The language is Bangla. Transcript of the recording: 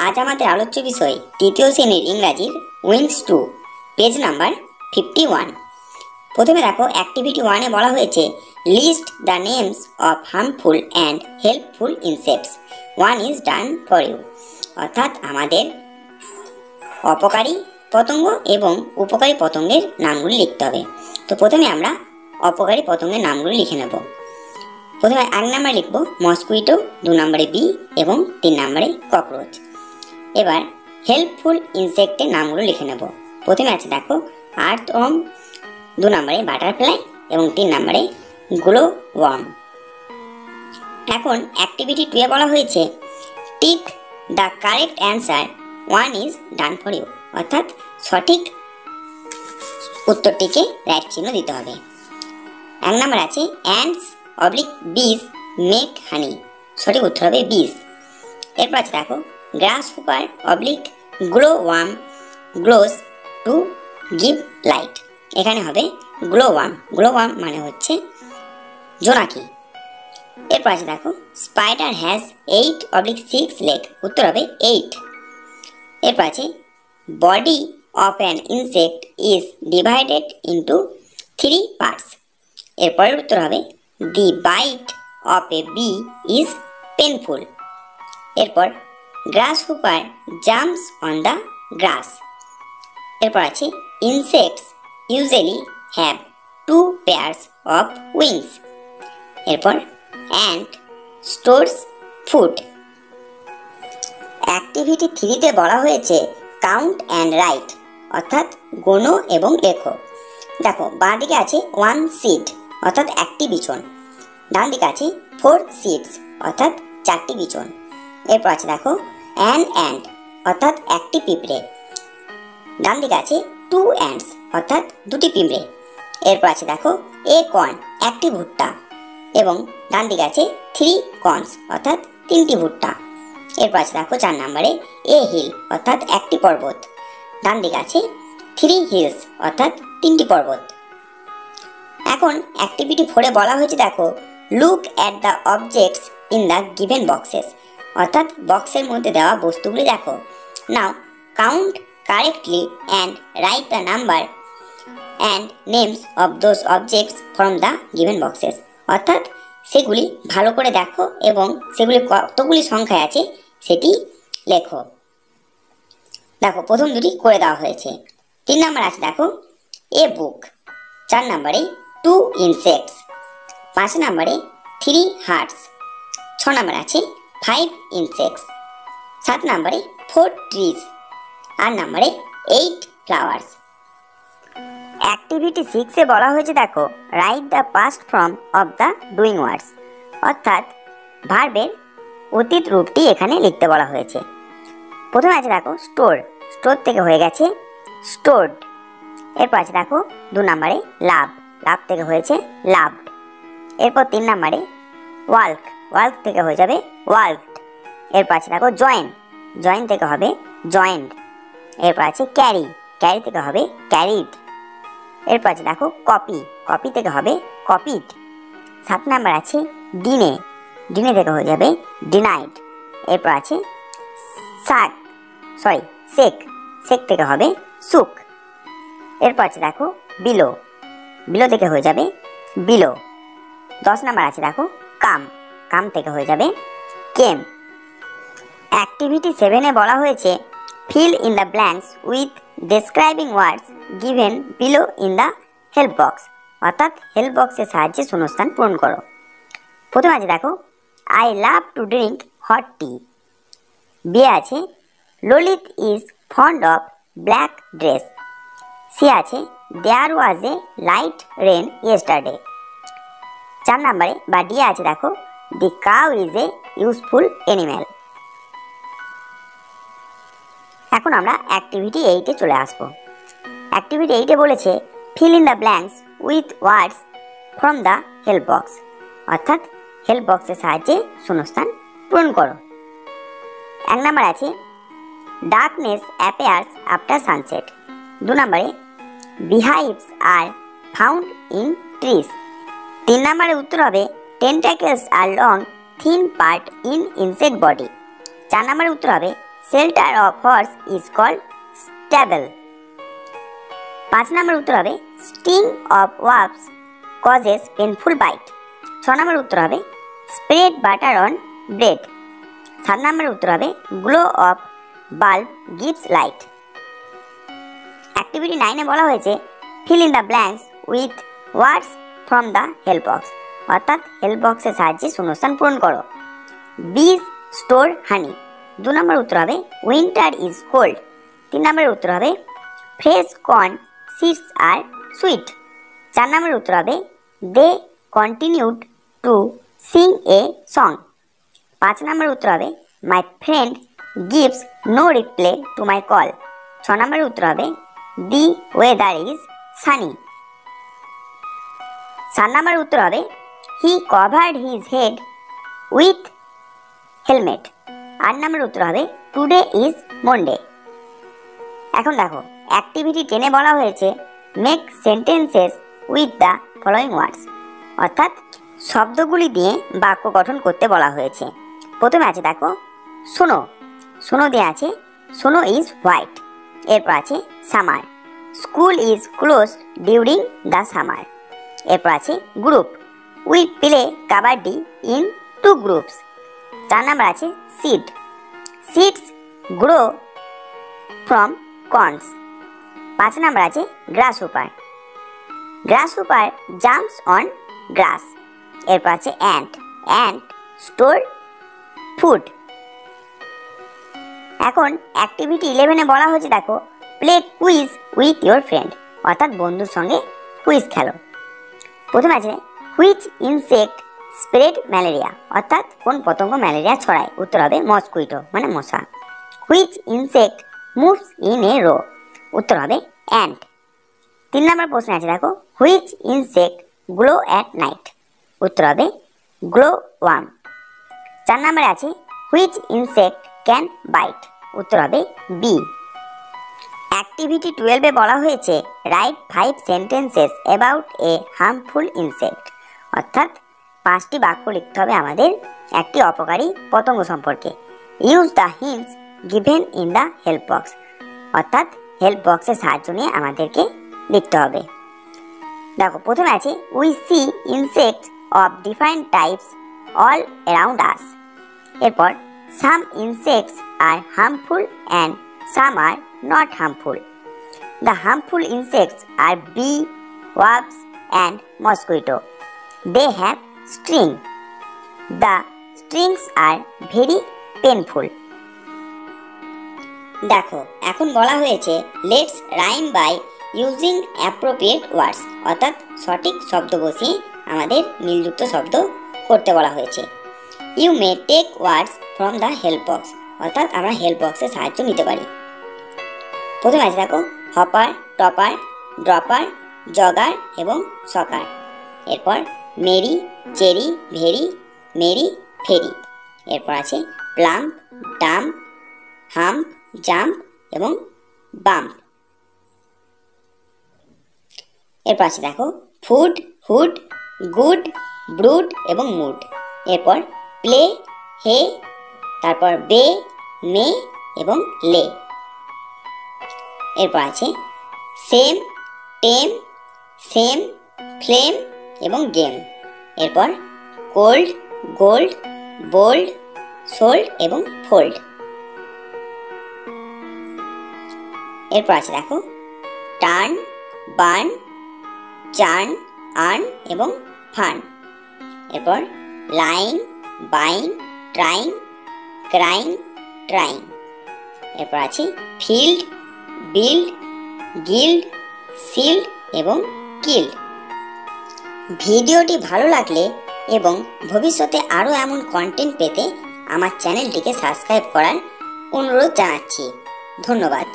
আজ আমাদের আলোচ্য বিষয় তৃতীয় শ্রেণীর ইংরাজির উইংস 2 পেজ নাম্বার 51। প্রথমে দেখো অ্যাক্টিভিটি 1 এ বলা হয়েছে list the names of harmful and helpful insects, 1 is done for you. অর্থাৎ আমাদের অপকারী পতঙ্গ এবং উপকারী পতঙ্গের নামগুলি লিখতে হবে। তো প্রথমে আমরা অপকারী পতঙ্গের নামগুলি লিখে নেব। প্রথমে 1 নম্বরে লিখব মসকুইটো, 2 নম্বরে বি এবং 3 নম্বরে ককরোচ। এবার হেল্পফুল ইনসেক্টের নামগুলো লিখে নেব। প্রথমে আছে দেখো আর্থওয়ার্ম, 2 নম্বরে বাটারফ্লাই এবং 3 নম্বরে গ্লো ওয়ার্ম। এখন অ্যাক্টিভিটি 2 এ বলা হয়েছে tick the correct answer, 1 is done for you. অর্থাৎ সঠিক উত্তরটিকে রাইট চিহ্ন দিতে হবে। 1 নম্বর আছে ants oblique bees make honey, সঠিক উত্তর হবে বিজ। এরপর আছে দেখো grasshopper oblique glow worm glows to give light, এখানে হবে গ্লো ওয়ার্ম। গ্লো ওয়ার্ম মানে হচ্ছে জোনাকি। এরপর আছে দেখো স্পাইডার হ্যাজ 8/6 লেগ, উত্তর হবে 8। এরপর আছে body of an insect is divided into 3 parts, এরপরের উত্তর হবে the bite of a bee is painful. এরপর grasshopper jumps on the grass. এরপর আছে insects usually have 2 pairs of wings. এরপর অ্যান্ট স্টোরস ফুড। অ্যাক্টিভিটি 3 তে বলা হয়েছে কাউন্ট অ্যান্ড রাইট, অর্থাৎ গোনো এবং লেখো। দেখো বাঁ দিকে আছে 1 সিড অর্থাৎ 1টি বিচন, ডান দিকে আছে 4 সিডস অর্থাৎ 4টি বিচন। এরপর আছে দেখো অ্যান্ড অর্থাৎ 1টি পিঁপড়ে, ডান দিকে আছে 2 অ্যান্টস অর্থাৎ 2টি পিঁপড়ে। এরপর আছে দেখো এ কর্ন 1টি ভুট্টা এবং ডান দিকে আছে 3 কর্নস অর্থাৎ 3টি ভুট্টা। এরপর আছে দেখো 4 নম্বরে এ হিল অর্থাৎ 1টি পর্বত, ডান দিকে আছে 3 হিলস অর্থাৎ 3টি পর্বত। এখন অ্যাক্টিভিটি 4 এ বলা হয়েছে দেখো look at the objects in the given boxes, অর্থাৎ বক্সের মধ্যে দেওয়া বস্তুগুলি দেখো। Now count correctly and write the number and names of those objects from the given boxes, অর্থাৎ সেগুলি ভালো করে দেখো এবং সেগুলি কতগুলি সংখ্যায় আছে সেটি লেখো। দেখো প্রথম দুটি করে দেওয়া হয়েছে। 3 নম্বর আছে দেখো এ বুক, 4 নম্বরে 2 ইনসেক্টস, 5 নম্বরে 3 হার্টস, 6 নম্বরে আছে 5 ইনসেক্টস, 7 নম্বরে 4 ট্রিজ, 8 নম্বরে 8 ফ্লাওয়ার্স। অ্যাক্টিভিটি 6 এ বলা হয়েছে দেখো write the past form of the doing ওয়ার্ডস, অর্থাৎ ভার্বের অতীত রূপটি এখানে লিখতে বলা হয়েছে। প্রথমে আছে দেখো স্টোর, স্টোর থেকে হয়ে গেছে স্টোরড। এরপর আছে দেখো 2 নম্বরে লাভ, লাভ থেকে হয়েছে লাভড। এরপর 3 নম্বরে ওয়াল্ক, ওয়াল্ক থেকে হয়ে যাবে ওয়াল্কড। এরপর আছে দেখো জয়েন, জয়েন থেকে হবে জয়েন্ড। এরপর আছে ক্যারি, ক্যারি থেকে হবে ক্যারিড। এরপর আছে দেখো কপি, কপি থেকে হবে কপিড। 7 নম্বর আছে ডিনে, ডিনে থেকে হয়ে যাবে ডিনাইড। এরপর আছে সেক, সেক থেকে হবে সুক। এরপর আছে দেখো বিলো, বিলো থেকে হয়ে যাবে বিলো। 10 নম্বর আছে দেখো কাম, কাম থেকে হয়ে যাবে কেম। অ্যাক্টিভিটি 7 এ বলা হয়েছে fill in the blanks with describing words given below in the help box, অর্থাৎ হেল্প বক্সের সাহায্যে শূন্যস্থান পূরণ করো। প্রথমে আছে দেখো I love to drink hot tea. B আছে Lalit is fond of black dress. C আছে there was a light rain yesterday. 4 নম্বরে বা ডি আছে দেখো the cow is a useful animal. এখন আমরা অ্যাক্টিভিটি 8 এ চলে আসবো। অ্যাক্টিভিটি 8 এ বলেছে feel in the blanks with words from the help box, অর্থাৎ হেল্প বক্সের সাহায্যে শূন্যস্থান পূরণ করো। 1 নম্বর আছে ডার্কনেস অ্যাপিয়ার্স আফটার সানসেট। 2 নম্বরে beehives are found in trees. 3 নম্বরের উত্তর হবে tentacles are long thin part in insect body. 4 নম্বরের উত্তর হবে shelter of horse is called stable. 5 নম্বর উত্তর হবে sting of wasps causes painful bite. 6 নম্বর উত্তর হবে স্প্রেড বাটার অন ব্রেড। 7 নম্বর উত্তর হবে glow of bulb gives light. Activity 9-এ বলা হয়েছে fill in the blanks with words from the help box, অর্থাৎ হেল্প বক্সের সাহায্যে শূন্যস্থান পূরণ করো। বিজ স্টোর হানি। 2 নম্বর উত্তর হবে উইন্টার ইজ কোল্ড। 3 নম্বরের উত্তর হবে fresh corn seeds are sweet. 4 নম্বরের উত্তর হবে they continued to sing a song. 5 নম্বরের উত্তর হবে my friend gives no reply to my call. 6 নম্বরের উত্তর হবে দি ওয়েদার ইজ সানি। 7 নম্বরের উত্তর হবে he covered his head with helmet. 8 নম্বরের উত্তর হবে টুডে ইজ মন্ডে। এখন দেখো অ্যাক্টিভিটি 10-এ বলা হয়েছে make sentences with the following words, অর্থাৎ শব্দগুলি দিয়ে বাক্য গঠন করতে বলা হয়েছে। প্রথমে আছে দেখো শোনো, শোনো দিয়ে আছে শোনো ইজ হোয়াইট। এরপর আছে summer, school is close during the summer. এরপর আছে group, we play kabaddi in 2 groups. 4 number আছে seed, seeds grow from corns. 5 number আছে grasshopper, grasshopper jumps on grass. এরপর আছে অ্যান্ট, অ্যান্ট স্টোর ফুড। এখন অ্যাক্টিভিটি 11-এ বলা হয়েছে দেখো play quiz with your friend, অর্থাৎ বন্ধুর সঙ্গে কুইজ খেলো। প্রথমে আছে হুইচ ইনসেক্ট স্প্রেড ম্যালেরিয়া, অর্থাৎ কোন পতঙ্গ ম্যালেরিয়া ছড়ায়। উত্তর হবে মসকুইটো মানে মশা। Which insect moves in a row, উত্তর হবে অ্যান্ট। 3 নম্বর প্রশ্ন আছে দেখো which insect glow at night, উত্তর হবে গ্লো ওয়ার্ম। 4 নম্বরে আছে হুইচ ইনসেক্ট ক্যান বাইট, উত্তর হবে বি। অ্যাক্টিভিটি 12-এ বলা হয়েছে right 5 sentences about a harmful insect, অর্থাৎ 5টি বাক্য লিখতে হবে আমাদের একটি অপকারী পতঙ্গ সম্পর্কে। Use the hints given in the help box, অর্থাৎ হেল্প বক্সের সাহায্য নিয়ে আমাদেরকে লিখতে হবে। দেখো প্রথমে আছে we see insects of different types all around us. এরপর some insects are harmful and some are not harmful. The harmful insects are bee, wasps and mosquito. They have sting. The stings are very painful. দেখো এখন বলা হয়েছে let's rhyme by using appropriate words, অর্থাৎ সঠিক শব্দ বসিয়ে আমাদের মিলযুক্ত শব্দ করতে বলা হয়েছে। You may take words from the help box, অর্থাৎ আমরা হেল্প বক্সের সাহায্য নিতে পারি। প্রথমে আছে দেখো হপার, টপার, ড্রপার, জগার এবং সকার। এরপর মেরি, চেরি, ভেরি, মেরি, ফেরি। এরপর আছে প্লাম্প, ডাম্প, হাম্প, জাম্প এবং বাম্প। এরপর আছে দেখো ফুড, হুড, গুড, ব্রুড এবং মুড। এরপর প্লে, হে, তারপর বে, মে এবং লে। এরপর আছে সেম, টেম, সেম, ফ্লেম এবং গেম। এরপর কোল্ড, গোল্ড, বোল্ড, সোল্ড এবং ফোল্ড। এরপর আছে দেখো টার্ন, বার্ন, চার্ন, আর্ন এবং ফার্ন। এরপর line, buying, trying, crying, trying. এরপর আছে ফিল্ড, বিল্ড, গিল্ড, সিল্ড এবং কিল্ড। ভিডিওটি ভালো লাগলে এবং ভবিষ্যতে আরও এমন কন্টেন্ট পেতে আমার চ্যানেলটিকে সাবস্ক্রাইব করার অনুরোধ জানাচ্ছি। ধন্যবাদ।